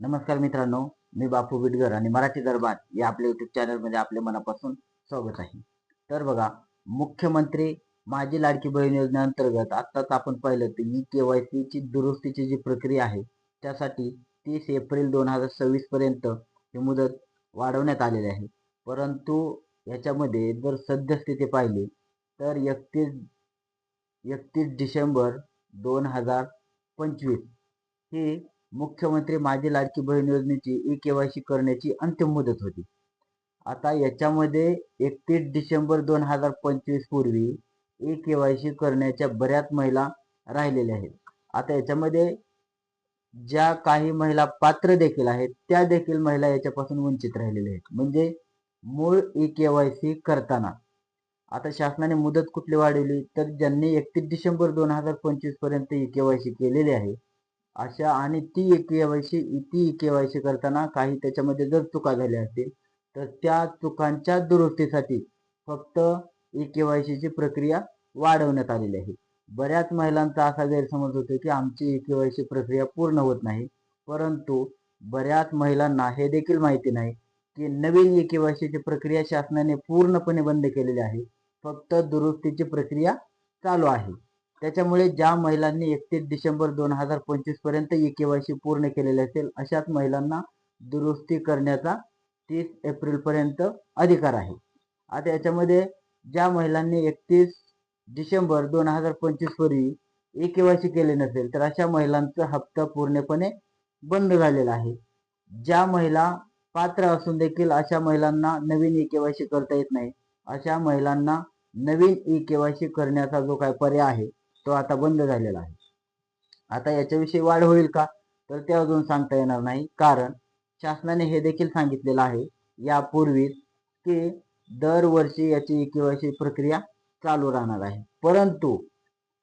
नमस्कार मित्रांनो, मी बापू बिडगर आणि मराठी दरबार या आपल्या युट्यूब चॅनलमध्ये आपले मनापासून स्वागत आहे. तर बघा, मुख्यमंत्री माझी लाडकी बहीण योजनेअंतर्गत आत्ताच आपण पाहिलं तर KYC ची दुरुस्तीची जी प्रक्रिया आहे त्यासाठी 30 एप्रिल 2026 पर्यंत ही मुदत वाढवण्यात आलेली आहे. परंतु याच्यामध्ये जर सद्यस्थिती पाहिली तर 31 डिसेंबर 2025 ही मुख्यमंत्री माझी लाडकी बहीण योजनेची KYC करण्याची अंतिम मुदत होती. आता याच्यामध्ये 31 डिसेंबर 2025 पूर्वी KYC करण्याच्या बऱ्याच महिला राहिलेल्या आहेत. आता याच्यामध्ये ज्या काही महिला पात्र देखील आहेत त्या देखील महिला याच्यापासून वंचित राहिलेल्या आहेत. म्हणजे मूळ KYC करताना आता शासनाने मुदत कुठली वाढवली तर ज्यांनी 31 डिसेंबर 2025 पर्यंत KYC केलेली आहे अशा आणि ती केवायसी करताना काही त्याच्यामध्ये जर चुका झाल्या असतील तर त्या चुकांच्या दुरुस्तीसाठी फक्त KYC ची प्रक्रिया वाढवण्यात आलेली आहे. बऱ्याच महिलांचा असा गैरसमज होतो की आमची KYC प्रक्रिया पूर्ण होत नाही, परंतु बऱ्याच महिलांना हे देखील माहिती नाही की नवीन KYC ची प्रक्रिया शासनाने पूर्णपणे बंद केलेली आहे. फक्त दुरुस्तीची प्रक्रिया चालू आहे. त्याच्यामुळे ज्या महिलांनी 31 डिसेंबर 2025 पर्यंत KYC पूर्ण केलेले असेल अशाच महिलांना दुरुस्ती करण्याचा 30 एप्रिल पर्यंत अधिकार आहे. आता याच्यामध्ये ज्या महिलांनी 31 डिसेंबर 2025 पूर्वी KYC केले नसेल तर अशा महिलांचा हप्ता पूर्णपणे बंद झालेला आहे. ज्या महिला पात्र असून देखील अशा महिलांना नवीन KYC करता येत नाही अशा महिलांना नवीन KYC करण्याचा जो काय पर्याय आहे तो आता बंद झालेला आहे. आता याच्याविषयी वाढ होईल का तर ते अजून सांगता येणार नाही, कारण शासनाने हे देखील सांगितलेलं आहे यापूर्वी की दरवर्षी याची KYC प्रक्रिया चालू राहणार आहे. परंतु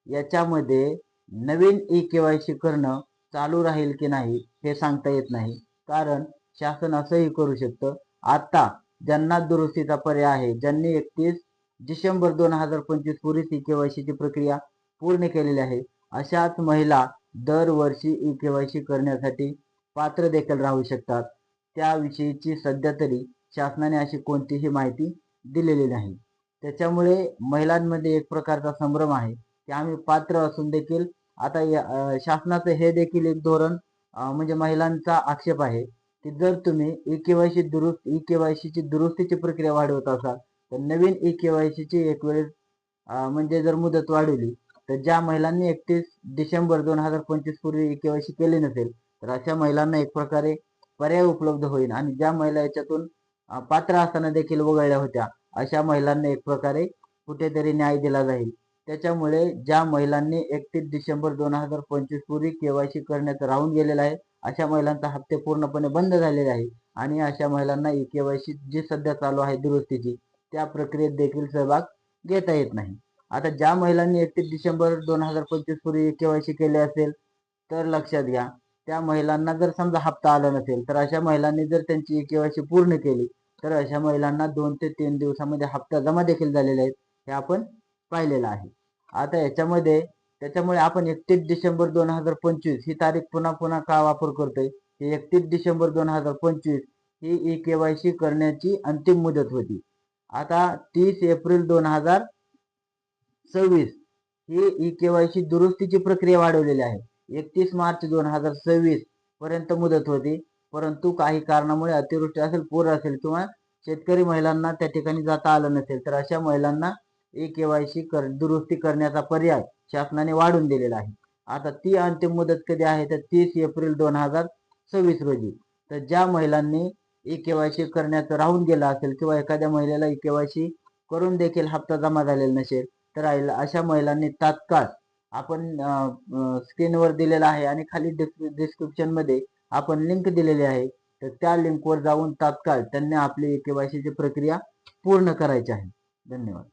याच्यामध्ये नवीन KYC करणं चालू राहील की नाही हे सांगता येत नाही, कारण शासन असंही करू शकतं आता ज्यांना दुरुस्तीचा पर्याय आहे, ज्यांनी 31 डिसेंबर 2025 पूर्वी KYC ची प्रक्रिया पूर्ण केलेली आहे अशाच महिला दरवर्षी KYC करण्यासाठी पात्र देखील राहू शकतात. त्याविषयीची सध्या तरी शासनाने अशी कोणतीही माहिती दिलेली नाही. त्याच्यामुळे महिलांमध्ये एक प्रकारचा संभ्रम आहे की आम्ही पात्र असून देखील आता शासनाचं हे देखील एक धोरण म्हणजे महिलांचा आक्षेप आहे की जर तुम्ही KYC ची दुरुस्तीची प्रक्रिया वाढवत असाल तर नवीन KYC ची एक वेळेस म्हणजे जर मुदत वाढवली तर ज्या महिलांनी 31 डिसेंबर 2025 पूर्वी KYC केले नसेल तर अशा महिलांना एक प्रकारे पर्याय उपलब्ध होईल आणि ज्या महिला याच्यातून पात्र असताना देखील वगळल्या होत्या अशा महिलांना एक प्रकारे कुठेतरी न्याय दिला जाईल. त्याच्यामुळे ज्या महिलांनी 31 डिसेंबर 2025 पूर्वी KYC करण्याचं राहून गेलेलं आहे अशा महिलांचा हप्ते पूर्णपणे बंद झालेले आहे आणि अशा महिलांना KYC जी सध्या चालू आहे दुरुस्तीची त्या प्रक्रियेत देखील सहभाग घेता येत नाही. आता ज्या महिलांनी 31 डिसेंबर 2025 पूर्वी KYC केले असेल तर लक्षात घ्या, त्या महिलांना जर समजा हप्ता आला नसेल तर अशा महिलांनी जर त्यांची KYC पूर्ण केली तर अशा महिलांना 2 ते 3 दिवसामध्ये हप्ता जमा देखील झालेले आहेत हे आपण पाहिलेलं आहे. आता त्याच्यामुळे आपण 31 डिसेंबर 2025 ही तारीख पुन्हा पुन्हा का वापर करतोय की 31 डिसेंबर 2025 ही KYC करण्याची अंतिम मुदत होती. आता 30 एप्रिल 2026 ही KYC दुरुस्तीची प्रक्रिया वाढवलेली आहे. 31 मार्च 2026 पर्यंत मुदत होती, परंतु काही कारणामुळे अतिवृष्टी असेल, पूर असेल किंवा शेतकरी महिलांना त्या ठिकाणी जाता आलं नसेल तर अशा महिलांना KYC दुरुस्ती करण्याचा पर्याय शासनाने वाढवून दिलेला आहे. आता ती अंतिम मुदत कधी आहे तर 30 एप्रिल 2026 रोजी. तर ज्या महिलांनी KYC करण्याचं राहून गेला असेल किंवा एखाद्या महिलेला KYC करून देखील हप्ता जमा झालेला नसेल तर अशा महिलांनी तात्काळ आपण स्क्रीनवर दिलेला आहे आणि खाली डिस्क्रिप्शन मध्ये आपण लिंक दिलेली आहे तर त्या लिंकवर जाऊन तात्काळ त्यांनी आपली KYC ची प्रक्रिया पूर्ण करायची आहे. धन्यवाद.